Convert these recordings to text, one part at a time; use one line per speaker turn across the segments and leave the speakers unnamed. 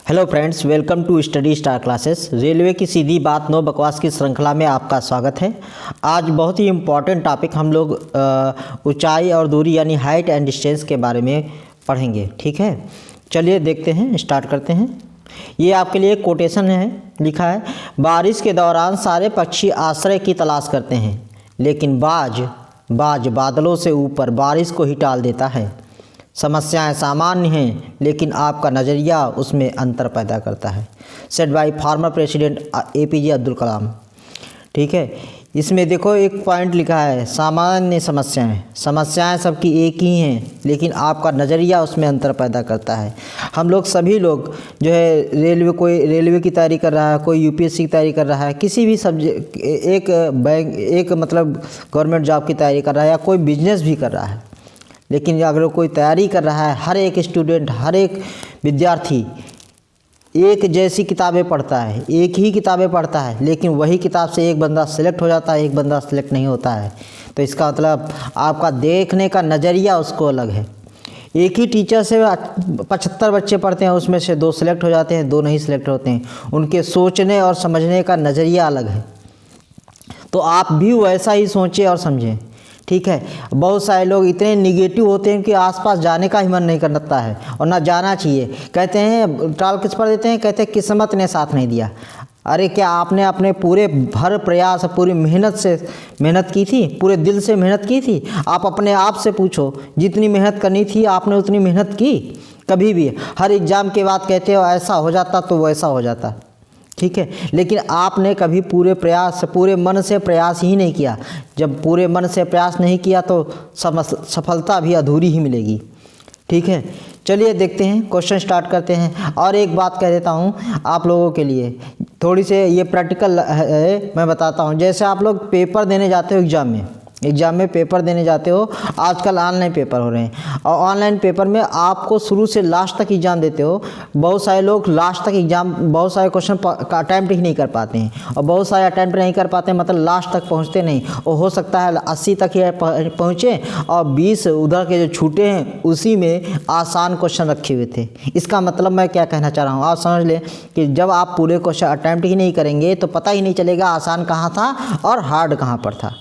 Hello friends, welcome to study star classes. Railway की सीधी बात नो बकवास की श्रृंखला में आपका स्वागत है। आज बहुत ही इम्पॉर्टेंट टॉपिक हम लोग ऊंचाई और दूरी यानी हाइट एंड डिस्टेंस के बारे में पढ़ेंगे। ठीक है, चलिए देखते हैं, स्टार्ट करते हैं। ये आपके लिए कोटेशन है, लिखा है, बारिश के दौरान सारे पक्षी आश्रय की तलाश करते हैं, लेकिन बाज बादलों से ऊपर बारिश को ही टाल देता है। समस्याएं सामान्य हैं, लेकिन आपका नज़रिया उसमें अंतर पैदा करता है। Said by former president APJ Abdul Kalam. ठीक है, इसमें देखो एक पॉइंट लिखा है, सामान्य समस्याएं सबकी एक ही हैं, लेकिन आपका नज़रिया उसमें अंतर पैदा करता है। हम लोग सभी लोग जो है कोई रेलवे की तैयारी कर रहा है, कोई UPSC की तैयारी कर रहा है, किसी भी सब्जेक्ट एक मतलब गवर्नमेंट जॉब की तैयारी कर रहा है, या कोई बिजनेस भी कर रहा है। लेकिन अगर कोई तैयारी कर रहा है, हर एक स्टूडेंट, हर एक विद्यार्थी एक जैसी किताबें पढ़ता है, एक ही किताबें पढ़ता है, लेकिन वही किताब से एक बंदा सेलेक्ट हो जाता है, एक बंदा सेलेक्ट नहीं होता है। तो इसका मतलब आपका देखने का नज़रिया उसको अलग है। एक ही टीचर से 75 बच्चे पढ़ते हैं, उसमें से 2 सेलेक्ट हो जाते हैं, 2 नहीं सेलेक्ट होते हैं। उनके सोचने और समझने का नज़रिया अलग है। तो आप भी वैसा ही सोचें और समझें। ठीक है, बहुत सारे लोग इतने निगेटिव होते हैं कि आसपास जाने का ही मन नहीं करता है, और ना जाना चाहिए। कहते हैं, टाल किस पर देते हैं, कहते हैं किस्मत ने साथ नहीं दिया। अरे क्या आपने अपने पूरे भर प्रयास, पूरी मेहनत की थी, पूरे दिल से मेहनत की थी? आप अपने आप से पूछो, जितनी मेहनत करनी थी आपने उतनी मेहनत की? कभी भी हर एग्ज़ाम के बाद कहते हो ऐसा हो जाता तो वैसा हो जाता। ठीक है, लेकिन आपने कभी पूरे मन से प्रयास ही नहीं किया। जब पूरे मन से प्रयास नहीं किया तो सफलता भी अधूरी ही मिलेगी। ठीक है, चलिए देखते हैं, क्वेश्चन स्टार्ट करते हैं। और एक बात कह देता हूँ आप लोगों के लिए, थोड़ी से ये प्रैक्टिकल है, मैं बताता हूँ। जैसे आप लोग पेपर देने जाते हो एग्ज़ाम में पेपर देने जाते हो, आजकल ऑनलाइन पेपर हो रहे हैं, और ऑनलाइन पेपर में आपको शुरू से लास्ट तक एग्ज़ाम देते हो। बहुत सारे लोग लास्ट तक एग्ज़ाम, बहुत सारे क्वेश्चन का अटैम्प्ट ही नहीं कर पाते हैं, और बहुत सारे अटैम्प्ट नहीं कर पाते हैं, मतलब लास्ट तक पहुंचते नहीं। और हो सकता है 80 तक ही पहुँचे, और 20 उधर के जो छूटे हैं उसी में आसान क्वेश्चन रखे हुए थे। इसका मतलब मैं क्या कहना चाह रहा हूँ, आप समझ लें कि जब आप पूरे क्वेश्चन अटैम्प्ट ही नहीं करेंगे तो पता ही नहीं चलेगा आसान कहाँ था और हार्ड कहाँ पर था।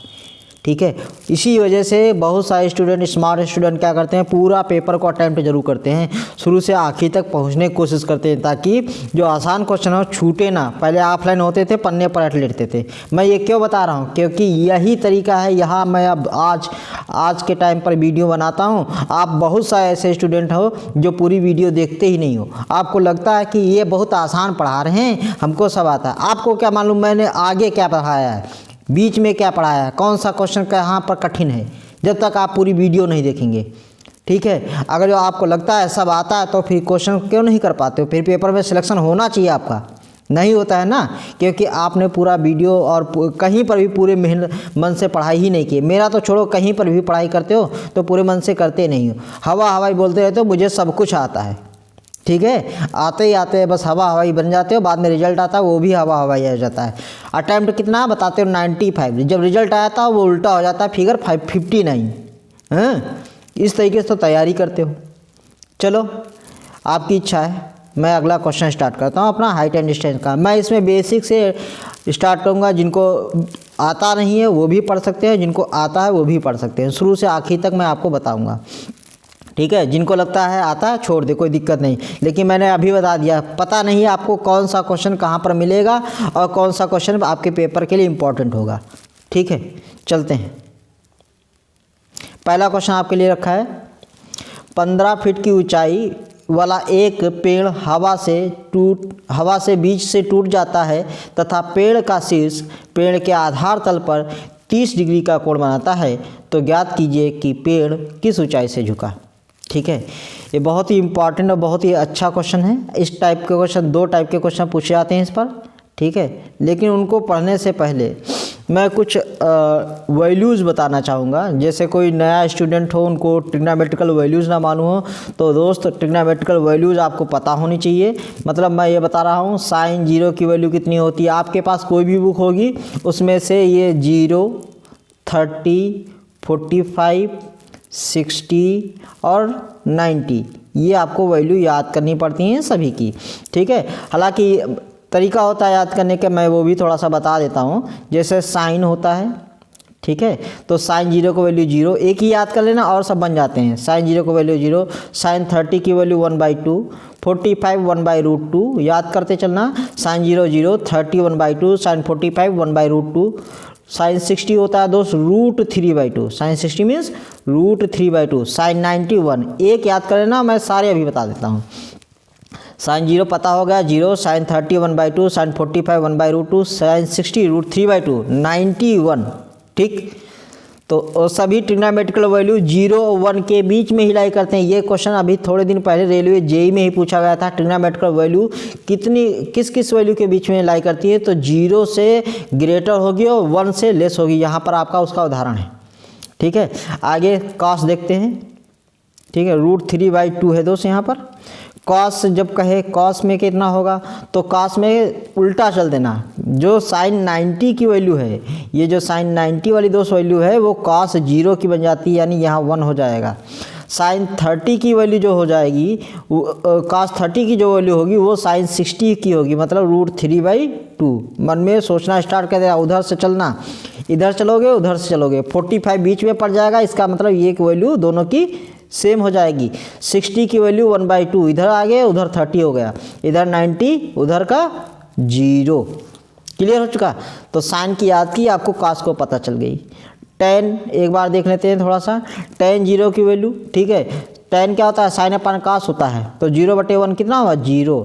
ठीक है, इसी वजह से बहुत सारे स्टूडेंट, स्मार्ट स्टूडेंट क्या करते हैं, पूरा पेपर को अटैम्प्ट जरूर करते हैं, शुरू से आखिर तक पहुंचने की कोशिश करते हैं, ताकि जो आसान क्वेश्चन हो छूटे ना। पहले ऑफलाइन होते थे, पन्ने पर रट लेते थे। मैं ये क्यों बता रहा हूँ, क्योंकि यही तरीका है। यहाँ मैं अब आज के टाइम पर वीडियो बनाता हूँ। आप बहुत सारे ऐसे स्टूडेंट हो जो पूरी वीडियो देखते ही नहीं हो। आपको लगता है कि ये बहुत आसान पढ़ा रहे हैं, हमको सब आता है। आपको क्या मालूम मैंने आगे क्या पढ़ाया है, बीच में क्या पढ़ाया है, कौन सा क्वेश्चन कहाँ पर कठिन है, जब तक आप पूरी वीडियो नहीं देखेंगे। ठीक है, अगर जो आपको लगता है सब आता है तो फिर क्वेश्चन क्यों नहीं कर पाते हो? फिर पेपर में सिलेक्शन होना चाहिए आपका, नहीं होता है ना, क्योंकि आपने पूरा वीडियो और कहीं पर भी पूरे मन से पढ़ाई ही नहीं की। मेरा तो छोड़ो, कहीं पर भी पढ़ाई करते हो तो पूरे मन से करते नहीं हो, हवाई बोलते रहते हो मुझे सब कुछ आता है। ठीक है, आते ही आते बस हवाई बन जाते हो, बाद में रिजल्ट आता है वो भी हवाई आ जाता है। अटैम्प्ट कितना बताते हो, 95। जब रिजल्ट आया था वो उल्टा हो जाता है, फिगर 59। हाँ, इस तरीके से तो तैयारी करते हो। चलो, आपकी इच्छा है। मैं अगला क्वेश्चन स्टार्ट करता हूँ अपना हाइट एंड डिस्टेंस का। मैं इसमें बेसिक से स्टार्ट करूँगा, जिनको आता नहीं है वो भी पढ़ सकते हैं, जिनको आता है वो भी पढ़ सकते हैं। शुरू से आखिर तक मैं आपको बताऊँगा। ठीक है, जिनको लगता है आता है छोड़ दे, कोई दिक्कत नहीं, लेकिन मैंने अभी बता दिया, पता नहीं आपको कौन सा क्वेश्चन कहाँ पर मिलेगा और कौन सा क्वेश्चन आपके पेपर के लिए इम्पोर्टेंट होगा। ठीक है, चलते हैं। पहला क्वेश्चन आपके लिए रखा है, 15 फीट की ऊंचाई वाला एक पेड़ हवा से बीच से टूट जाता है तथा पेड़ का शीर्ष पेड़ के आधार तल पर 30 डिग्री का कोण बनाता है, तो ज्ञात कीजिए कि पेड़ किस ऊंचाई से झुका। ठीक है, ये बहुत ही इम्पॉर्टेंट और बहुत ही अच्छा क्वेश्चन है। इस टाइप के क्वेश्चन, 2 टाइप के क्वेश्चन पूछे जाते हैं इस पर। ठीक है, लेकिन उनको पढ़ने से पहले मैं कुछ वैल्यूज़ बताना चाहूँगा। जैसे कोई नया स्टूडेंट हो, उनको ट्रिग्नोमेट्रिकल वैल्यूज़ ना मालूम हो, तो दोस्त ट्रिग्नोमेट्रिकल वैल्यूज़ आपको पता होनी चाहिए। मतलब मैं ये बता रहा हूँ, sin 0 की वैल्यू कितनी होती है। आपके पास कोई भी बुक होगी उसमें से ये 0, 30, 45, 60 और 90 ये आपको वैल्यू याद करनी पड़ती हैं सभी की, ठीक है। हालांकि तरीका होता है याद करने का, मैं वो भी थोड़ा सा बता देता हूँ। जैसे साइन होता है, ठीक है, तो साइन 0 को वैल्यू 0, एक ही याद कर लेना और सब बन जाते हैं। साइन 0 को वैल्यू 0, साइन 30 की वैल्यू 1/2, 45 1/√2, याद करते चलना। साइन 0 0, 30 1/2, साइन 45 1/√2, साइन 60 होता है दोस्त √3/2, साइन 60 मीन्स √3/2, साइन 90 1, एक याद कर लेना, मैं सारे अभी बता देता हूँ। साइन 0 पता हो गया 0, साइन 30 1/2, साइन 45 1/√2, साइन 60 √3/2, 91, ठीक। तो सभी ट्रिग्नोमेट्रिकल वैल्यू 0 और 1 के बीच में ही लाई करते हैं। ये क्वेश्चन अभी थोड़े दिन पहले रेलवे जेई में ही पूछा गया था। ट्रिग्नोमेट्रिकल वैल्यू किस वैल्यू के बीच में लाई करती है, तो 0 से ग्रेटर होगी और 1 से लेस होगी। यहाँ पर आपका उसका उदाहरण है, ठीक है। आगे कॉस देखते हैं, ठीक है, √3/2 है दोस्त। यहाँ पर कॉस जब कहे कॉस में कितना होगा, तो कॉस में उल्टा चल देना। जो साइन 90 की वैल्यू है, ये जो साइन 90 वाली दोस्त वैल्यू है वो कॉस 0 की बन जाती है, यानी यहाँ 1 हो जाएगा। साइन 30 की वैल्यू जो हो जाएगी, कॉस 30 की जो वैल्यू होगी वो साइन 60 की होगी, मतलब √3/2। मन में सोचना स्टार्ट कर देगा, उधर से चलना, इधर चलोगे उधर से चलोगे, 45 बीच में पड़ जाएगा। इसका मतलब ये वैल्यू दोनों की सेम हो जाएगी। 60 की वैल्यू 1/2, इधर आ गए उधर 30 हो गया, इधर 90 उधर का 0। क्लियर हो चुका। तो साइन की याद की, आपको कॉस को पता चल गई। टेन एक बार देख लेते हैं थोड़ा सा। टेन 0 की वैल्यू, ठीक है, टेन क्या होता है, साइन अपन कॉस होता है, तो 0/1 कितना होगा 0।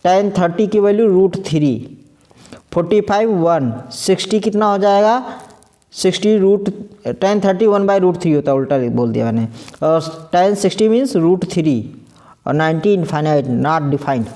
टेन 30 की वैल्यू √3, 45 1, 60 कितना हो जाएगा 60 टेन 30 1/√3 होता है, उल्टा बोल दिया मैंने। और टेन 60 मीन्स √3 और 90 इनफाइनाइट नॉट डिफाइंड।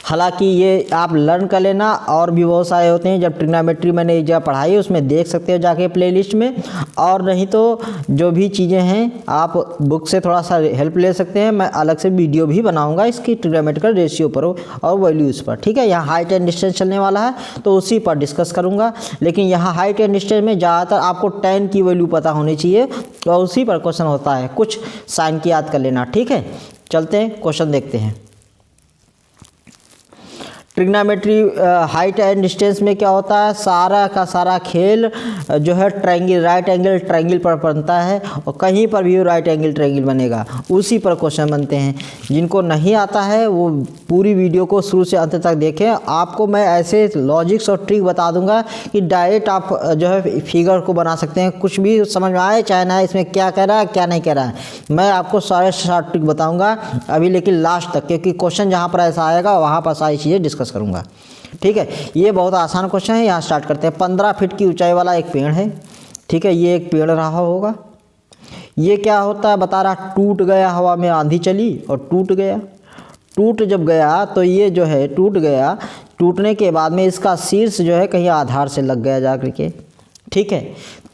हालांकि ये आप लर्न कर लेना, और भी बहुत सारे होते हैं। जब ट्रिग्नोमेट्री मैंने एक जगह पढ़ाई है उसमें देख सकते हो जाके प्लेलिस्ट में, और नहीं तो जो भी चीज़ें हैं आप बुक से थोड़ा सा हेल्प ले सकते हैं। मैं अलग से वीडियो भी बनाऊंगा इसकी ट्रिग्नोमेट्रिकल रेशियो पर और वैल्यूज़ पर, ठीक है। यहाँ हाइट एंड डिस्टेंस चलने वाला है तो उसी पर डिस्कस करूँगा। लेकिन यहाँ हाइट एंड डिस्टेंस में ज़्यादातर आपको टेन की वैल्यू पता होनी चाहिए और उसी पर क्वेश्चन होता है। कुछ साइन की याद कर लेना, ठीक है। चलते हैं क्वेश्चन देखते हैं। ट्रिग्नोमेट्री हाइट एंड डिस्टेंस में क्या होता है, सारा का सारा खेल जो है ट्रायंगल, राइट एंगल ट्रायंगल पर बनता है, और कहीं पर भी राइट एंगल ट्रायंगल बनेगा उसी पर क्वेश्चन बनते हैं। जिनको नहीं आता है वो पूरी वीडियो को शुरू से अंत तक देखें। आपको मैं ऐसे लॉजिक्स और ट्रिक बता दूंगा कि डायरेक्ट आप जो है फिगर को बना सकते हैं, कुछ भी समझ में आए चाहे ना, इसमें क्या कह रहा है क्या नहीं कह रहा है। मैं आपको सारे शॉर्ट ट्रिक बताऊँगा अभी, लेकिन लास्ट तक, क्योंकि क्वेश्चन जहाँ पर ऐसा आएगा वहाँ पर सारी चीज़ें डिस्कस करूंगा, ठीक है। ये बहुत आसान क्वेश्चन है। यहाँ स्टार्ट करते हैं। 15 फीट की ऊंचाई वाला एक पेड़ है, ठीक है, ये एक पेड़ रहा होगा। ये क्या होता है बता रहा, टूट गया, हवा में आंधी चली और टूट गया। टूट जब गया तो ये जो है टूट गया, टूटने के बाद में इसका शीर्ष जो है कहीं आधार से लग गया जा करके, ठीक है।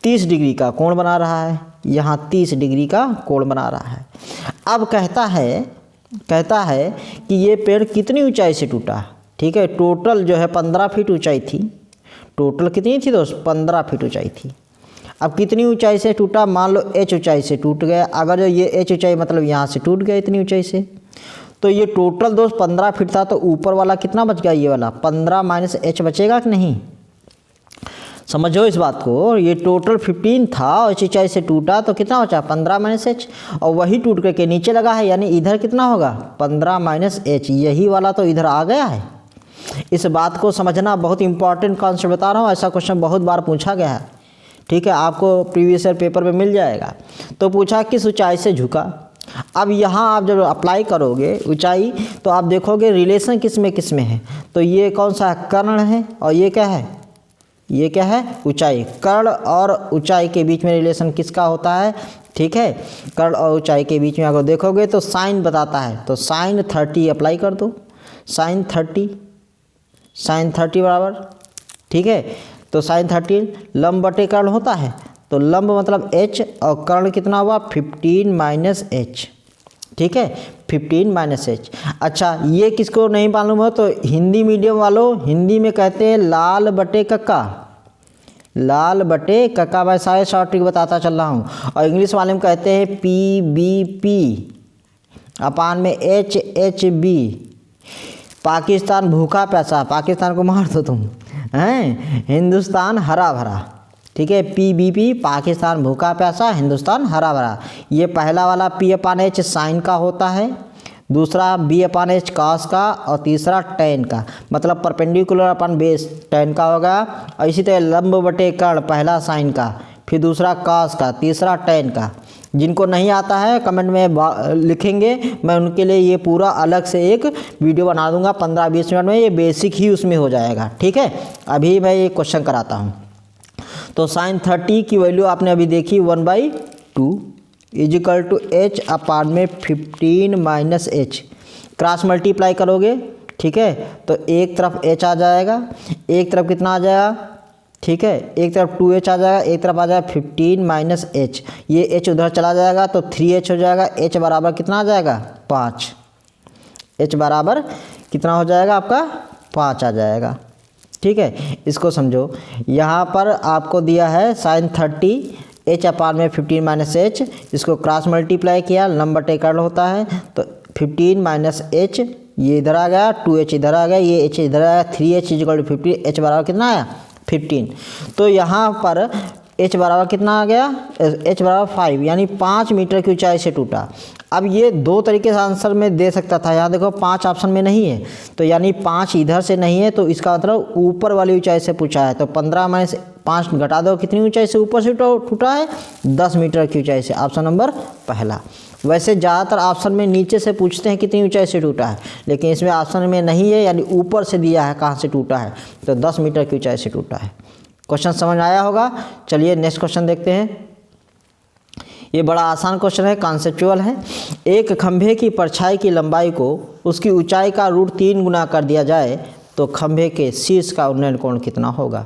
30 डिग्री का कोण बना रहा है, यहाँ 30 डिग्री का कोण बना रहा है। अब कहता है कि ये पेड़ कितनी ऊंचाई से टूटा, ठीक है। टोटल जो है 15 फीट ऊंचाई थी। टोटल कितनी थी दोस्त, 15 फीट ऊंचाई थी। अब कितनी ऊंचाई से टूटा, मान लो h ऊंचाई से टूट गया। अगर ये h ऊंचाई मतलब यहाँ से टूट गया इतनी ऊंचाई से, तो ये टोटल दोस्त 15 फीट था, तो ऊपर वाला कितना बच गया, ये वाला 15 माइनस h बचेगा कि नहीं, समझो इस बात को। ये टोटल 15 था और h ऊंचाई से टूटा तो कितना बचा 15 माइनस h, और वही टूट करके नीचे लगा है, यानी इधर कितना होगा 15 माइनस h, यही वाला तो इधर आ गया है। इस बात को समझना बहुत इंपॉर्टेंट कॉन्सेप्ट बता रहा हूँ। ऐसा क्वेश्चन बहुत बार पूछा गया है, ठीक है, आपको प्रीवियस ईयर पेपर में मिल जाएगा। तो पूछा किस ऊंचाई से झुका। अब यहाँ आप जब अप्लाई करोगे ऊंचाई, तो आप देखोगे रिलेशन किस में है। तो ये कौन सा कर्ण है और ये क्या है, ये क्या है ऊंचाई। कर्ण और ऊंचाई के बीच में रिलेशन किसका होता है, ठीक है। कर्ण और ऊंचाई के बीच में अगर देखोगे तो साइन बताता है, तो साइन 30 अप्लाई कर दो। साइन 30 बराबर, ठीक है। तो साइन 30 लंब बटे कर्ण होता है, तो लंब मतलब h और कर्ण कितना हुआ 15 माइनस h, ठीक है, 15 माइनस h। अच्छा, ये किसको नहीं मालूम हो तो हिंदी मीडियम वालों, हिंदी में कहते हैं लाल बटे कक्का। लाल बटे कक्का, मैं सारे शॉर्ट ट्रिक बताता चल रहा हूँ। और इंग्लिश वाले में कहते हैं PBP, अपान में HHB, पाकिस्तान भूखा प्यासा, पाकिस्तान को मार दो तुम, हैं, हिंदुस्तान हरा भरा, ठीक है, PBP, पाकिस्तान भूखा प्यासा, हिंदुस्तान हरा भरा। ये पहला वाला P/H साइन का होता है, दूसरा B/H कॉस का, और तीसरा टैन का, मतलब परपेंडिकुलर अपन बेस टैन का होगा। और इसी तरह लंब बटे कर्ण, पहला साइन का, फिर दूसरा कॉस का, तीसरा टैन का। जिनको नहीं आता है कमेंट में लिखेंगे, मैं उनके लिए ये पूरा अलग से एक वीडियो बना दूंगा 15-20 मिनट में, ये बेसिक ही उसमें हो जाएगा, ठीक है। अभी मैं ये क्वेश्चन कराता हूँ। तो साइन 30 की वैल्यू आपने अभी देखी 1/2 इजिकल टू H अपान में 15 - H, क्रॉस मल्टीप्लाई करोगे, ठीक है, तो एक तरफ H आ जाएगा, एक तरफ कितना आ जाएगा, ठीक है, एक तरफ 2H आ जाएगा, एक तरफ आ जाएगा 15 - H, ये H उधर चला जाएगा तो 3H हो जाएगा। H बराबर कितना आ जाएगा, 5, H बराबर कितना हो जाएगा आपका, 5 आ जाएगा, ठीक है। इसको समझो, यहाँ पर आपको दिया है साइन 30 H अपान में 15 - H, इसको क्रॉस मल्टीप्लाई किया, लंब बटे कर्ण होता है, तो 15 - H ये इधर आ गया, 2H इधर आ गया, ये H इधर आया, 3H इक्वल टू 15, H बराबर कितना आया, 15। तो यहाँ पर H बराबर कितना आ गया, H बराबर 5, यानी 5 मीटर की ऊंचाई से टूटा। अब ये दो तरीके से आंसर में दे सकता था, यहाँ देखो 5 ऑप्शन में नहीं है, तो यानी 5 इधर से नहीं है, तो इसका मतलब ऊपर वाली ऊंचाई से पूछा है। तो 15 - 5 घटा दो, कितनी ऊंचाई से ऊपर से टूटा है, 10 मीटर की ऊंचाई से, ऑप्शन नंबर पहला। वैसे ज़्यादातर ऑप्शन में नीचे से पूछते हैं कितनी ऊंचाई से टूटा है, लेकिन इसमें ऑप्शन में नहीं है, यानी ऊपर से दिया है कहाँ से टूटा है, तो 10 मीटर की ऊंचाई से टूटा है। क्वेश्चन समझ आया होगा। चलिए नेक्स्ट क्वेश्चन देखते हैं। ये बड़ा आसान क्वेश्चन है, कॉन्सेप्चुअल है। एक खंभे की परछाई की लंबाई को उसकी ऊंचाई का √3 गुना कर दिया जाए तो खंभे के शीर्ष का उन्नयन कोण कितना होगा।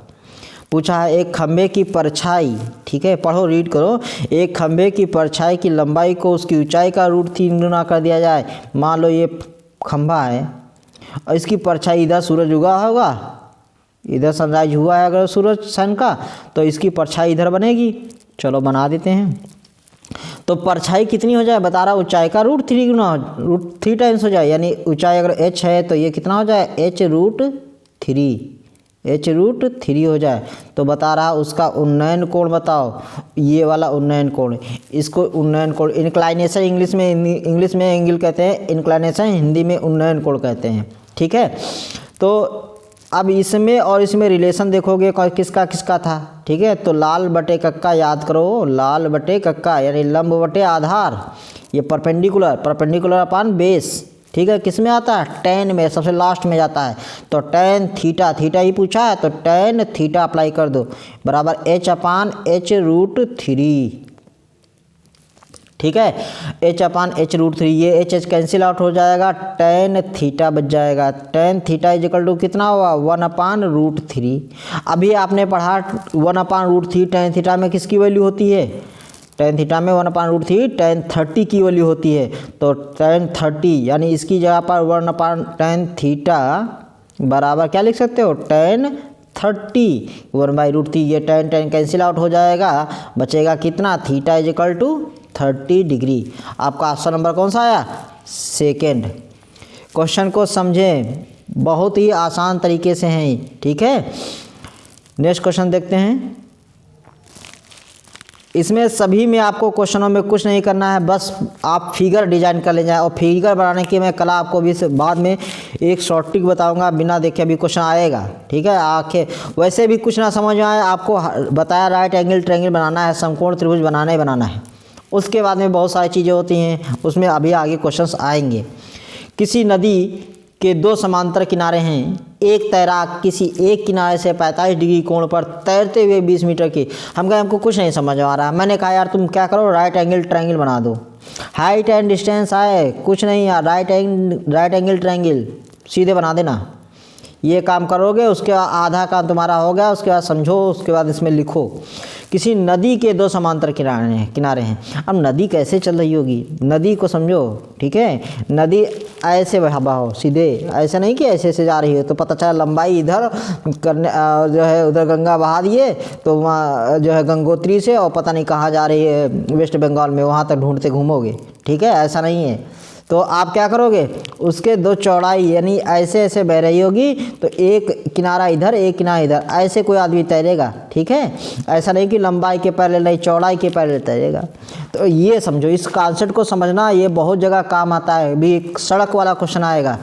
पूछा है एक खंभे की परछाई, ठीक है, पढ़ो रीड करो। एक खंभे की परछाई की लंबाई को उसकी ऊंचाई का √3 गुना कर दिया जाए। मान लो ये खंभा है और इसकी परछाई, इधर सूरज उगा होगा, इधर सनराइज हुआ है अगर सूरज सन का, तो इसकी परछाई इधर बनेगी। चलो बना देते हैं। तो परछाई कितनी हो जाए बता रहा, ऊंचाई का √3 गुना, √3 टाइम्स हो जाए, यानी ऊंचाई अगर H है तो ये कितना हो जाए, H√3 हो जाए। तो बता रहा उसका उन्नयन कोण बताओ, ये वाला उन्नयन कोण, इसको उन्नयन कोण, इंक्लाइनेशन इंग्लिश में एंगल कहते हैं, इंक्लाइनेशन हिंदी में उन्नयन कोण कहते हैं, ठीक है। तो अब इसमें और इसमें रिलेशन देखोगे किसका किसका था, ठीक है। तो लाल बटे कक्का याद करो, लाल बटे कक्का यानी लंब बटे आधार, ये परपेंडिकुलर अपान बेस, ठीक है। किस में आता है, टैन में, सबसे लास्ट में जाता है। तो टैन थीटा ही पूछा है, तो टैन थीटा अप्लाई कर दो, बराबर H/H√3, ठीक है। H/H√3, ये H कैंसिल आउट हो जाएगा, टैन थीटा बच जाएगा। टैन थीटा इक्वल टू कितना हुआ, 1/√3। अभी आपने पढ़ा 1/√3 टैन थीटा में किसकी वैल्यू होती है, टैन थीटा में 1/√3 टैन 30 की वैल्यू होती है। तो टैन 30 यानी इसकी जगह पर 1/tan थीटा बराबर क्या लिख सकते हो, टैन 30 1/√3, ये टैन कैंसिल आउट हो जाएगा, बचेगा कितना, थीटा इक्वल टू 30 डिग्री। आपका ऑप्शन नंबर कौन सा आया, सेकेंड। क्वेश्चन को समझें, बहुत ही आसान तरीके से हैं, ठीक है। नेक्स्ट क्वेश्चन देखते हैं। इसमें सभी में आपको क्वेश्चनों में कुछ नहीं करना है, बस आप फिगर डिजाइन कर ले जाए। और फिगर बनाने की मैं कला आपको भी बाद में एक शॉर्ट ट्रिक बताऊंगा, बिना देखे भी क्वेश्चन आएगा, ठीक है। आंखें वैसे भी कुछ ना समझ में आए, आपको बताया राइट एंगल ट्रायंगल बनाना है, समकोण त्रिभुज बनाना है। उसके बाद में बहुत सारी चीज़ें होती हैं, उसमें अभी आगे क्वेश्चंस आएंगे। किसी नदी के दो समांतर किनारे हैं, एक तैराक किसी एक किनारे से 45 डिग्री कोण पर तैरते हुए 20 मीटर की, हमको कुछ नहीं समझ आ रहा। मैंने कहा यार तुम क्या करो, राइट एंगल ट्रायंगल बना दो। हाइट एंड डिस्टेंस आए, कुछ नहीं यार, राइट एंगल ट्रायंगल सीधे बना देना। ये काम करोगे, उसके बाद आधा काम तुम्हारा हो गया। उसके बाद समझो, उसके बाद इसमें लिखो किसी नदी के दो समांतर किनारे हैं। अब नदी कैसे चल रही होगी, नदी को समझो, ठीक है। नदी ऐसे बहाओ सीधे, ऐसे नहीं कि ऐसे से जा रही है, तो पता चला लंबाई इधर करने जो है, उधर गंगा बहा दिए तो वहाँ जो है गंगोत्री से, और पता नहीं कहाँ जा रही है, वेस्ट बंगाल में, वहाँ तक ढूंढते घूमोगे, ठीक है। ऐसा नहीं है, तो आप क्या करोगे, उसके दो चौड़ाई यानी ऐसे ऐसे बह रही होगी, तो एक किनारा इधर एक किनारा इधर, ऐसे कोई आदमी तैरेगा, ठीक है। ऐसा नहीं कि लंबाई के पैरेलल नहीं, चौड़ाई के पैरेलल तैरेगा। तो ये समझो, इस कॉन्सेप्ट को समझना, ये बहुत जगह काम आता है। भी एक सड़क वाला क्वेश्चन आएगा,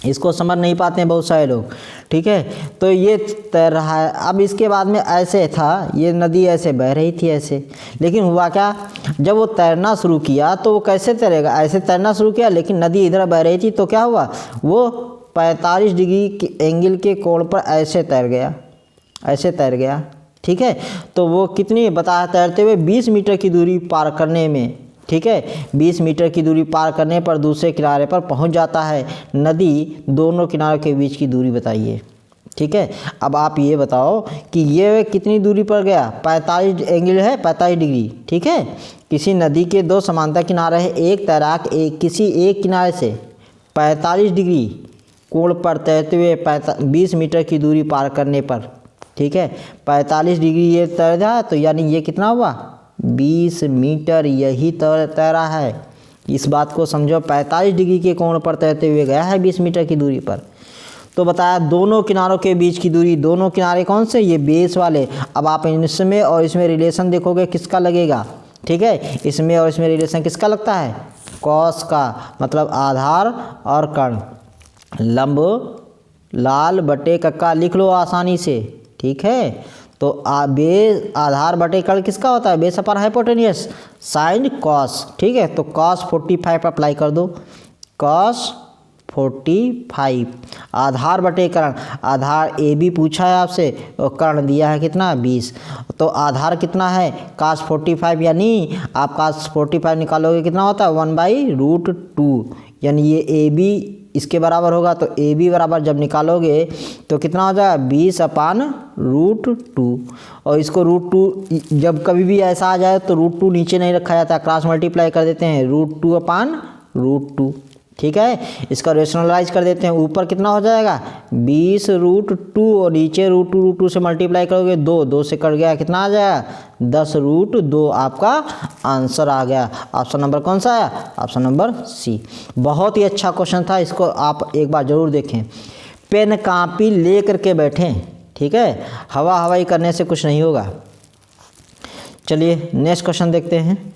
इसको समझ नहीं पाते हैं बहुत सारे लोग, ठीक है। तो ये तैर रहा है। अब इसके बाद में ऐसे था, ये नदी ऐसे बह रही थी ऐसे, लेकिन हुआ क्या, जब वो तैरना शुरू किया तो वो कैसे तैरेगा, ऐसे तैरना शुरू किया, लेकिन नदी इधर बह रही थी, तो क्या हुआ, वो 45 डिग्री के एंगल के कोण पर ऐसे तैर गया, ऐसे तैर गया, ठीक है। तो वो कितनी बताया, तैरते हुए 20 मीटर की दूरी पार करने में, ठीक है, 20 मीटर की दूरी पार करने पर दूसरे किनारे पर पहुंच जाता है। नदी दोनों किनारों के बीच की दूरी बताइए, ठीक है। अब आप ये बताओ कि ये कितनी दूरी पर गया, 45 एंगल है 45 डिग्री, ठीक है। किसी नदी के दो समांतर किनारे हैं, एक तैराक किसी एक किनारे से 45 डिग्री कोण पर तैरते हुए 20 मीटर की दूरी पार करने पर, ठीक है, 45 डिग्री ये तैर रहा है, तो यानी ये कितना हुआ, 20 मीटर यही तैरा है। इस बात को समझो, 45 डिग्री के कोण पर तैरते हुए गया है 20 मीटर की दूरी पर। तो बताया दोनों किनारों के बीच की दूरी, दोनों किनारे कौन से, ये बेस वाले। अब आप इसमें और इसमें रिलेशन देखोगे किसका लगेगा, ठीक है, इसमें और इसमें रिलेशन किसका लगता है, कॉस का, मतलब आधार और कर्ण। लंब लाल बटे कक्का लिख लो आसानी से, ठीक है। तो बेस आधार बटे कर्ण किसका होता है, बेस अपर हाइपोटेनियस, साइन कॉस, ठीक है। तो कॉस 45 अप्लाई कर दो, कॉस 45, आधार बटे कर्ण, आधार ए बी पूछा है आपसे और कर्ण दिया है कितना 20, तो आधार कितना है cos 45, यानी आप cos 45 निकालोगे कितना होता है 1/√2, यानी ये ए बी इसके बराबर होगा। तो ए बी बराबर जब निकालोगे तो कितना हो जाएगा 20/√2, और इसको √2 जब कभी भी ऐसा आ जाए तो √2 नीचे नहीं रखा जाता, क्रॉस मल्टीप्लाई कर देते हैं √2/√2, ठीक है। इसका रेशनलाइज कर देते हैं, ऊपर कितना हो जाएगा 20√2 और नीचे √2 से मल्टीप्लाई करोगे 2 से कट गया, कितना आ जाएगा 10√2, आपका आंसर आ गया। ऑप्शन नंबर कौन सा आया, ऑप्शन नंबर सी। बहुत ही अच्छा क्वेश्चन था, इसको आप एक बार जरूर देखें। पेन कापी ले करके बैठें, ठीक है, हवा हवाई करने से कुछ नहीं होगा। चलिए नेक्स्ट क्वेश्चन देखते हैं।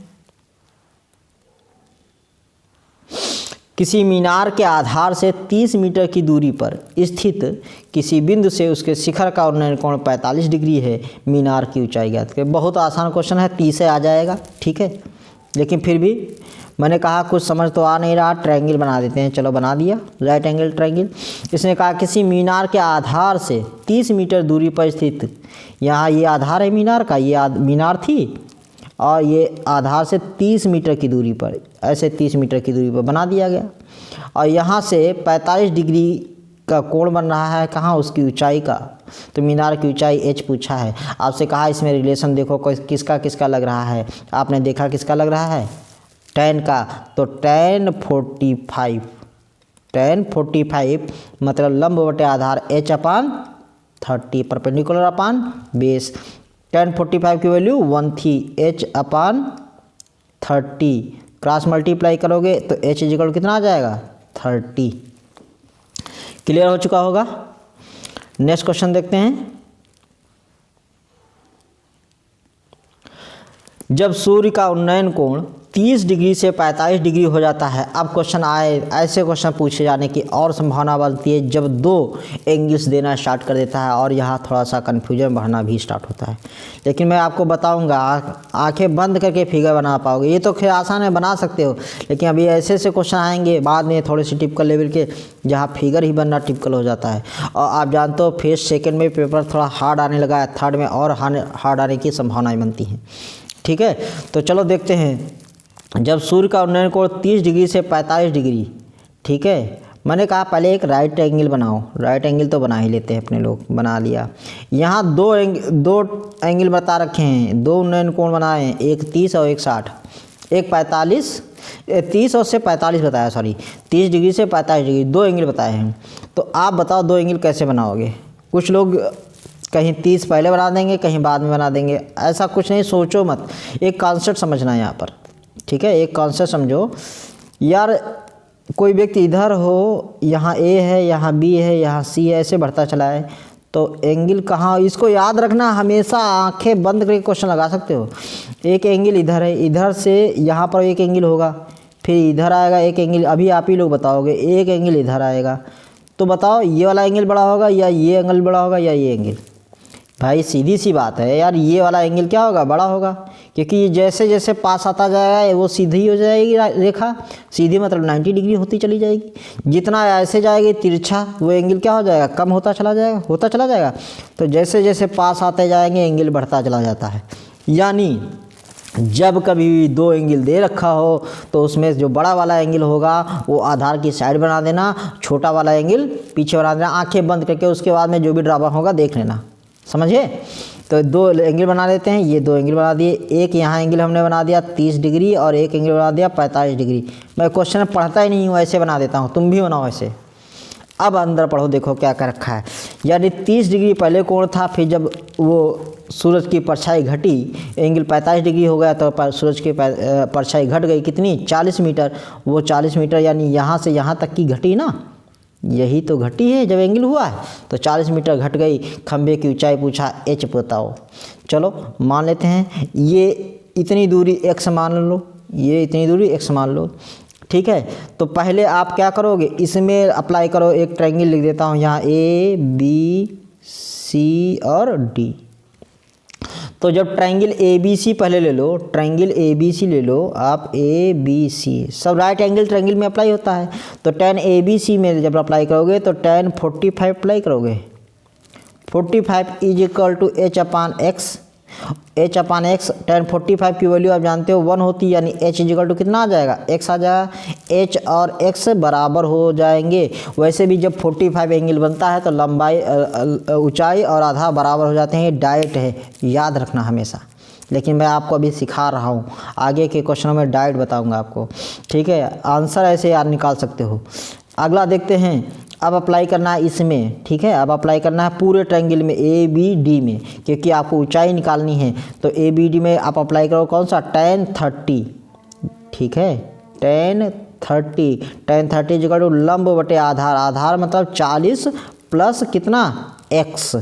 किसी मीनार के आधार से 30 मीटर की दूरी पर स्थित किसी बिंदु से उसके शिखर का उन्नयन कोण 45 डिग्री है, मीनार की ऊंचाई ज्ञात करें। बहुत आसान क्वेश्चन है, 30 से आ जाएगा, ठीक है। लेकिन फिर भी मैंने कहा कुछ समझ तो आ नहीं रहा, ट्रायंगल बना देते हैं, चलो बना दिया, राइट एंगल ट्रायंगल। इसने कहा किसी मीनार के आधार से 30 मीटर दूरी पर स्थित, यहाँ ये आधार है मीनार का, ये मीनार थी, और ये आधार से 30 मीटर की दूरी पर, ऐसे 30 मीटर की दूरी पर बना दिया गया, और यहाँ से 45 डिग्री का कोण बन रहा है, कहाँ, उसकी ऊंचाई का। तो मीनार की ऊंचाई h पूछा है आपसे, कहा इसमें रिलेशन देखो किसका किसका लग रहा है, आपने देखा किसका लग रहा है, tan का। तो tan 45 मतलब लंब बटे आधार h/30 परपेंडिकुलर अपान बेस। tan 45 की वैल्यू 1 थी, h/30 क्रॉस मल्टीप्लाई करोगे तो h इक्वल कितना आ जाएगा 30। क्लियर हो चुका होगा। नेक्स्ट क्वेश्चन देखते हैं। जब सूर्य का उन्नयन कोण 30 डिग्री से 45 डिग्री हो जाता है, अब क्वेश्चन आए, ऐसे क्वेश्चन पूछे जाने की और संभावना बनती है जब दो एंगल्स देना स्टार्ट कर देता है, और यहाँ थोड़ा सा कन्फ्यूजन बढ़ना भी स्टार्ट होता है। लेकिन मैं आपको बताऊंगा, आंखें बंद करके फिगर बना पाओगे, ये तो खैर आसान है, बना सकते हो, लेकिन अभी ऐसे ऐसे क्वेश्चन आएंगे बाद में थोड़े से टिपिकल लेवल के, जहाँ फिगर ही बनना टिपिकल हो जाता है। और आप जानते हो फर्स्ट सेकेंड में पेपर थोड़ा हार्ड आने लगा है, थर्ड में और हार्ड आने की संभावनाएँ बनती हैं, ठीक है। तो चलो देखते हैं। जब सूर्य का उन्नयन कोण 30 डिग्री से 45 डिग्री, ठीक है, मैंने कहा पहले एक राइट एंगल बनाओ, राइट एंगल तो बना ही लेते हैं अपने लोग, बना लिया। यहाँ दो एंगल बता रखे हैं, दो उन्नयन कोण बनाए हैं, एक 30 और एक 60, एक 45, 30 और से 45 बताया, सॉरी 30 डिग्री से 45 डिग्री, दो एंगल बताए हैं। तो आप बताओ दो एंगल कैसे बनाओगे। कुछ लोग कहीं 30 पहले बना देंगे, कहीं बाद में बना देंगे, ऐसा कुछ नहीं, सोचो मत, एक कॉन्सेप्ट समझना है यहाँ पर, ठीक है। एक कॉन्सेप्ट समझो यार, कोई व्यक्ति इधर हो, यहाँ ए है, यहाँ बी है, यहाँ सी है, ऐसे बढ़ता चला है, तो एंगल कहाँ, इसको याद रखना, हमेशा आंखें बंद करके क्वेश्चन लगा सकते हो। एक एंगल इधर है, इधर से यहाँ पर एक एंगल होगा, फिर इधर आएगा एक एंगल, अभी आप ही लोग बताओगे, एक एंगल इधर आएगा, तो बताओ ये वाला एंगल बड़ा होगा या ये एंगल बड़ा होगा या ये एंगल। भाई सीधी सी बात है यार, ये वाला एंगल क्या होगा, बड़ा होगा, क्योंकि जैसे जैसे पास आता जाएगा वो सीधी हो जाएगी रेखा, सीधी मतलब 90 डिग्री होती चली जाएगी। जितना ऐसे जाएगी तिरछा, वो एंगल क्या हो जाएगा, कम होता चला जाएगा। तो जैसे जैसे पास आते जाएंगे एंगल बढ़ता चला जाता है। यानी जब कभी भी दो एंगल दे रखा हो तो उसमें जो बड़ा वाला एंगल होगा वो आधार की साइड बना देना, छोटा वाला एंगल पीछे बना देना, आंखें बंद करके उसके बाद में जो भी ड्रामा होगा देख लेना, समझिए। तो दो एंगल बना लेते हैं, ये दो एंगल बना दिए, एक यहाँ एंगल हमने बना दिया 30 डिग्री और एक एंगल बना दिया 45 डिग्री। मैं क्वेश्चन पढ़ता ही नहीं हूँ, ऐसे बना देता हूँ, तुम भी बनाओ ऐसे। अब अंदर पढ़ो, देखो क्या कर रखा है। यानी 30 डिग्री पहले कोण था, फिर जब वो सूरज की परछाई घटी, एंगल 45 डिग्री हो गया, तो सूरज की परछाई घट गई कितनी, 40 मीटर। वो 40 मीटर यानी यहाँ से यहाँ तक की घटी ना, यही तो घटी है जब एंगल हुआ है, तो 40 मीटर घट गई। खंबे की ऊंचाई पूछा, एच बताओ। चलो मान लेते हैं ये इतनी दूरी x मान लो, ये इतनी दूरी x मान लो, ठीक है। तो पहले आप क्या करोगे, इसमें अप्लाई करो, एक ट्रायंगल लिख देता हूँ यहाँ, A B C और D। तो जब ट्रायंगल ABC पहले ले लो, ट्रायंगल ABC ले लो आप, ABC सब राइट एंगल ट्रायंगल में अप्लाई होता है। तो tan ABC में जब अप्लाई करोगे तो tan 45 अप्लाई करोगे, 45 is equal to h upon x, tan 45 की वैल्यू आप जानते हो 1 होती है, यानी h इज इक्वल टू कितना आ जाएगा, x आ जाएगा। h और x बराबर हो जाएंगे। वैसे भी जब 45 एंगल बनता है तो लंबाई ऊंचाई और आधा बराबर हो जाते हैं, डायरेक्ट है, याद रखना हमेशा। लेकिन मैं आपको अभी सिखा रहा हूँ, आगे के क्वेश्चनों में डायरेक्ट बताऊँगा आपको, ठीक है। आंसर ऐसे याद निकाल सकते हो। अगला देखते हैं, अब अप्लाई करना है इसमें, ठीक है। अब अप्लाई करना है पूरे ट्रायंगल में, ABD में, क्योंकि आपको ऊंचाई निकालनी है। तो ABD में आप अप्लाई करो कौन सा, tan 30, ठीक है, tan 30 जगह टू लंब बटे आधार, आधार मतलब 40 प्लस कितना x,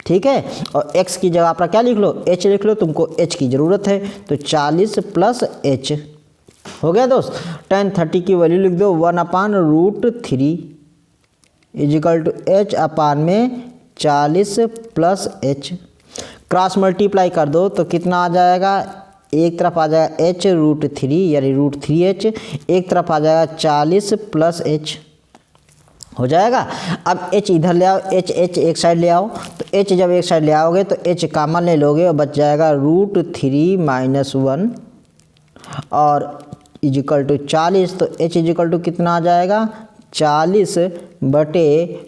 ठीक है। और x की जगह आप क्या लिख लो, h लिख लो, तुमको h की ज़रूरत है, तो 40 प्लस h हो गया दोस्त। tan 30 की वैल्यू लिख दो 1/√3 इजिकल टू h अपान में 40 प्लस h, क्रॉस मल्टीप्लाई कर दो तो कितना आ जाएगा, एक तरफ आ जाएगा h√3 यानी √3h, एक तरफ आ जाएगा 40 प्लस h, हो जाएगा। अब h इधर ले आओ, h एक साइड ले आओ, तो h जब एक साइड ले आओगे तो h कॉमन ले लोगे और बच जाएगा √3 - 1 और इजिकल टू 40, तो h इजिकल टू कितना आ जाएगा, 40 बटे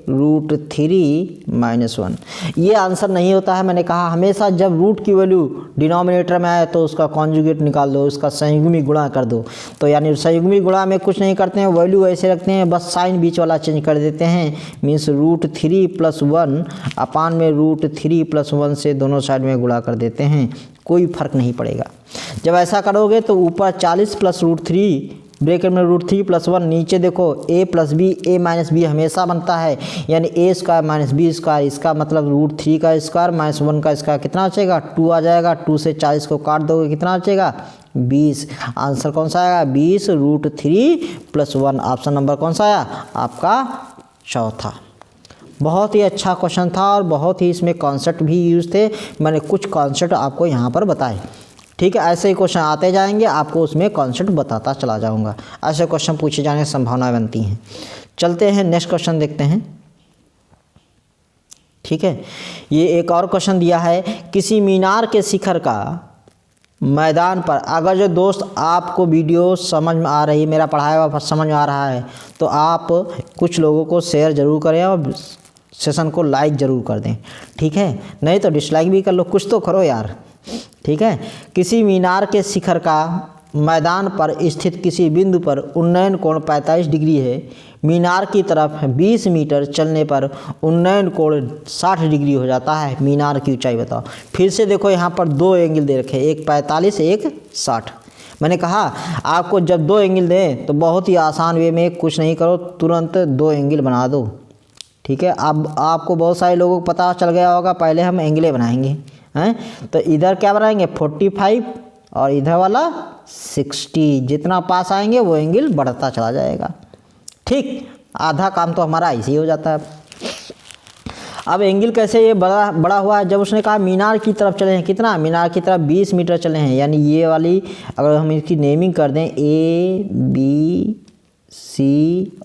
√3 - 1। ये आंसर नहीं होता है, मैंने कहा हमेशा जब रूट की वैल्यू डिनोमिनेटर में आए तो उसका कॉन्जुगेट निकाल दो, उसका संयुग्मी गुणा कर दो। तो यानी संयुग्मी गुणा में कुछ नहीं करते हैं, वैल्यू ऐसे रखते हैं, बस साइन बीच वाला चेंज कर देते हैं, मीन्स √3 + 1 अपान में √3 + 1 से दोनों साइड में गुणा कर देते हैं, कोई फर्क नहीं पड़ेगा। जब ऐसा करोगे तो ऊपर 40 + √3 ब्रैकेट में √3 + 1, नीचे देखो a + b, a - b हमेशा बनता है, यानी a² - b², इसका मतलब √3 का स्क्वायर - 1 का स्क्वायर कितना बचेगा, 2 आ जाएगा। 2 से 40 को काट दोगे कितना बचेगा, 20। आंसर कौन सा आएगा, 20 √3 + 1। ऑप्शन नंबर कौन सा आया आपका, चौथा। बहुत ही अच्छा क्वेश्चन था और बहुत ही इसमें कॉन्सेप्ट भी यूज थे, मैंने कुछ कॉन्सेप्ट आपको यहाँ पर बताए, ठीक है। ऐसे ही क्वेश्चन आते जाएंगे, आपको उसमें कॉन्सेप्ट बताता चला जाऊंगा, ऐसे क्वेश्चन पूछे जाने की संभावना बनती हैं। चलते हैं नेक्स्ट क्वेश्चन देखते हैं, ठीक है। ये एक और क्वेश्चन दिया है, किसी मीनार के शिखर का मैदान पर, अगर जो दोस्त आपको वीडियो समझ में आ रही है, मेरा पढ़ाया हुआ समझ में आ रहा है, तो आप कुछ लोगों को शेयर ज़रूर करें और सेशन को लाइक ज़रूर कर दें, ठीक है। नहीं तो डिसलाइक भी कर लो, कुछ तो करो यार, ठीक है। किसी मीनार के शिखर का मैदान पर स्थित किसी बिंदु पर उन्नयन कोण 45 डिग्री है, मीनार की तरफ 20 मीटर चलने पर उन्नयन कोण 60 डिग्री हो जाता है, मीनार की ऊंचाई बताओ। फिर से देखो यहाँ पर दो एंगल दे रखे हैं, एक 45 एक 60। मैंने कहा आपको जब दो एंगल दें तो बहुत ही आसान वे में कुछ नहीं करो, तुरंत दो एंगल बना दो। ठीक है, अब आपको बहुत सारे लोगों को पता चल गया होगा, पहले हम एंगलें बनाएंगे हैं। तो इधर क्या बनाएंगे 45 और इधर वाला 60, जितना पास आएंगे वो एंगल बढ़ता चला जाएगा। ठीक, आधा काम तो हमारा ऐसे ही हो जाता है। अब एंगल कैसे ये बड़ा हुआ है, जब उसने कहा मीनार की तरफ चले हैं, कितना मीनार की तरफ 20 मीटर चले हैं, यानी ये वाली अगर हम इसकी नेमिंग कर दें A B C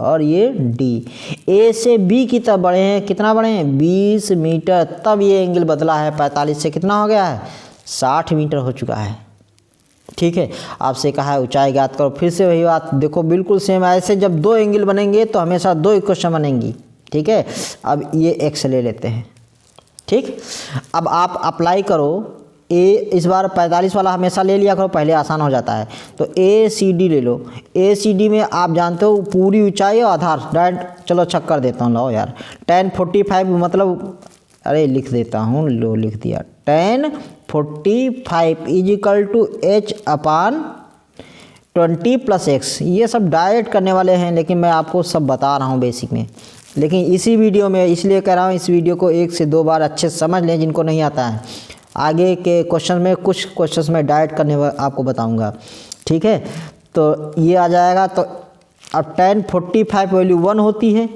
और ये D, A से B की तरफ बढ़े हैं, कितना बढ़े हैं 20 मीटर, तब ये एंगल बदला है 45 से कितना हो गया है 60 मीटर हो चुका है। ठीक है, आपसे कहा है ऊंचाई ज्ञात करो, फिर से वही बात, देखो बिल्कुल सेम। ऐसे जब दो एंगल बनेंगे तो हमेशा दो इक्वेशन बनेंगी। ठीक है, अब ये x ले लेते हैं। ठीक, अब आप अप्लाई करो ए, इस बार 45 वाला हमेशा ले लिया करो, पहले आसान हो जाता है। तो ACD ले लो, ACD में आप जानते हो पूरी ऊंचाई और आधार डायरेक्ट, चलो चेक कर देता हूँ, लाओ यार tan 45 मतलब, अरे लिख देता हूँ, लो लिख दिया, tan 45 is equal to H/20 + x। ये सब डायरेक्ट करने वाले हैं, लेकिन मैं आपको सब बता रहा हूँ बेसिक में। लेकिन इसी वीडियो में इसलिए कह रहा हूँ, इस वीडियो को 1 से 2 बार अच्छे से समझ लें जिनको नहीं आता है। आगे के क्वेश्चन में कुछ क्वेश्चंस में डायरेक्ट करने आपको बताऊंगा। ठीक है, तो ये आ जाएगा। तो अब tan 45 वैल्यू 1 होती है,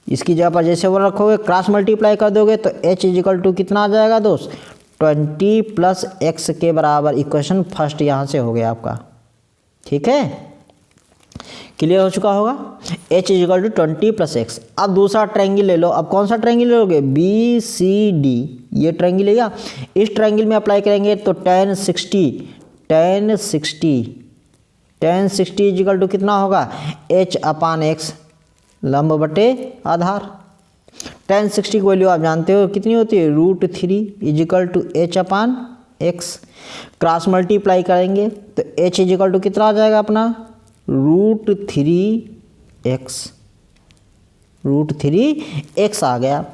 इसकी जगह पर जैसे 1 रखोगे, क्रॉस मल्टीप्लाई कर दोगे तो h इक्वल टू कितना आ जाएगा दोस्त 20 + x के बराबर। इक्वेशन फर्स्ट यहाँ से हो गया आपका। ठीक है, क्लियर हो चुका होगा। h equal to 20 + x। अब दूसरा ट्रायंगल ले लो। अब कौन सा ट्रायंगल लोगे BCD, ये ट्रायंगल लिया। इस ट्रायंगल में अप्लाई करेंगे तो tan 60 इक्वल टू कितना होगा h/x, लंब बटे आधार। tan 60 की वैल्यू आप जानते हो कितनी होती है √3 equal to h/x। Cross multiply करेंगे तो h इक्वल टू कितना आ जाएगा अपना √3x आ गया।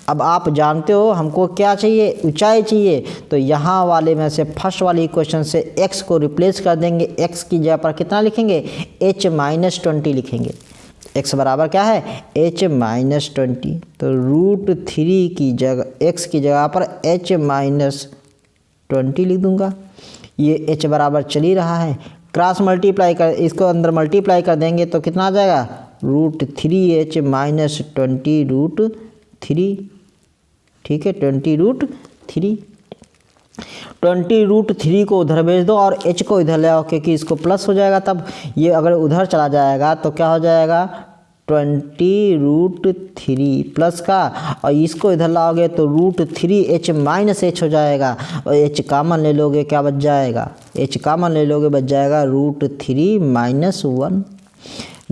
अब आप जानते हो हमको क्या चाहिए, ऊंचाई चाहिए, तो यहाँ वाले में से फर्स्ट वाली इक्वेशन से x को रिप्लेस कर देंगे। x की जगह पर कितना लिखेंगे h-20 लिखेंगे। x बराबर क्या है h-20, तो √3 की जगह x की जगह पर h-20 लिख दूंगा। ये h बराबर चल ही रहा है, क्रॉस मल्टीप्लाई कर, इसको अंदर मल्टीप्लाई कर देंगे तो कितना आ जाएगा √3h-20√3। ठीक है, 20√3 को उधर भेज दो और h को इधर ले आओ, क्योंकि इसको प्लस हो जाएगा। तब ये अगर उधर चला जाएगा तो क्या हो जाएगा 20√3 प्लस का, और इसको इधर लाओगे तो √3h-h हो जाएगा, और h कॉमन ले लोगे क्या बच जाएगा, h कॉमन ले लोगे बच जाएगा √3 - 1।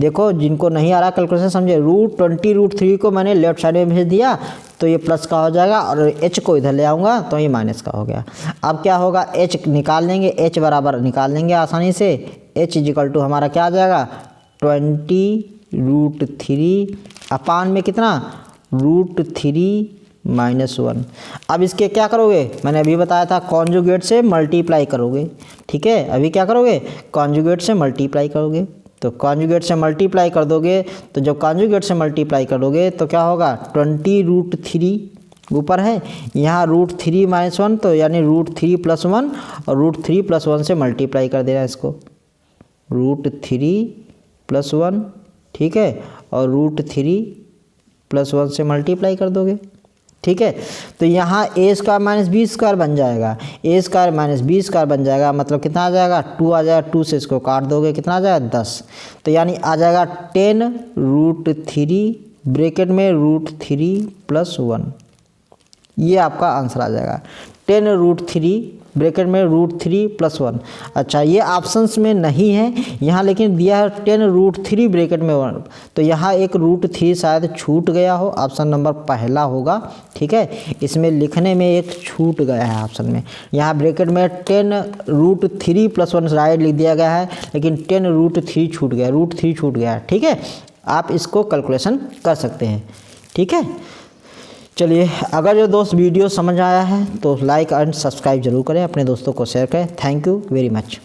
देखो जिनको नहीं आ रहा कैलकुलेशन समझे, √20√3 को मैंने लेफ्ट साइड में भेज दिया तो ये प्लस का हो जाएगा, और h को इधर ले आऊँगा तो ये माइनस का हो गया। अब क्या होगा h निकाल लेंगे, h बराबर निकाल लेंगे आसानी से। h इक्वल टू हमारा क्या आ जाएगा 20√3 अपान में कितना √3 - 1। अब इसके क्या करोगे, मैंने अभी बताया था कॉन्जुगेट से मल्टीप्लाई करोगे। ठीक है, अभी क्या करोगे कॉन्जुगेट से मल्टीप्लाई करोगे। तो कॉन्जुगेट से मल्टीप्लाई कर दोगे, तो जब कॉन्जुगेट से मल्टीप्लाई करोगे तो क्या होगा 20√3 ऊपर है, यहाँ √3 - 1, तो यानी √3 + 1, और √3 + 1 से मल्टीप्लाई कर देना इसको, √3 + 1। ठीक है, और √3 + 1 से मल्टीप्लाई कर दोगे। ठीक है, तो यहाँ a² - b² बन जाएगा, a² - b² बन जाएगा, मतलब कितना आ जाएगा 2 आ जाएगा। 2 से इसको काट दोगे कितना आ जाएगा 10, तो यानी आ जाएगा 10√3 ब्रैकेट में √3 + 1। ये आपका आंसर आ जाएगा 10√3 ब्रैकेट में √3 + 1। अच्छा, ये ऑप्शंस में नहीं है यहाँ, लेकिन दिया है 10√3 ब्रैकेट में 1, तो यहाँ एक √3 शायद छूट गया हो, ऑप्शन नंबर पहला होगा। ठीक है, इसमें लिखने में एक छूट गया है ऑप्शन में, यहाँ ब्रैकेट में 10√3 + 1 राइट लिख दिया गया है, लेकिन 10√3 छूट गया, √3 छूट गया। ठीक है, आप इसको कैलकुलेशन कर सकते हैं। ठीक है, चलिए, अगर जो दोस्त वीडियो समझ आया है तो लाइक एंड सब्सक्राइब जरूर करें, अपने दोस्तों को शेयर करें। Thank you very much.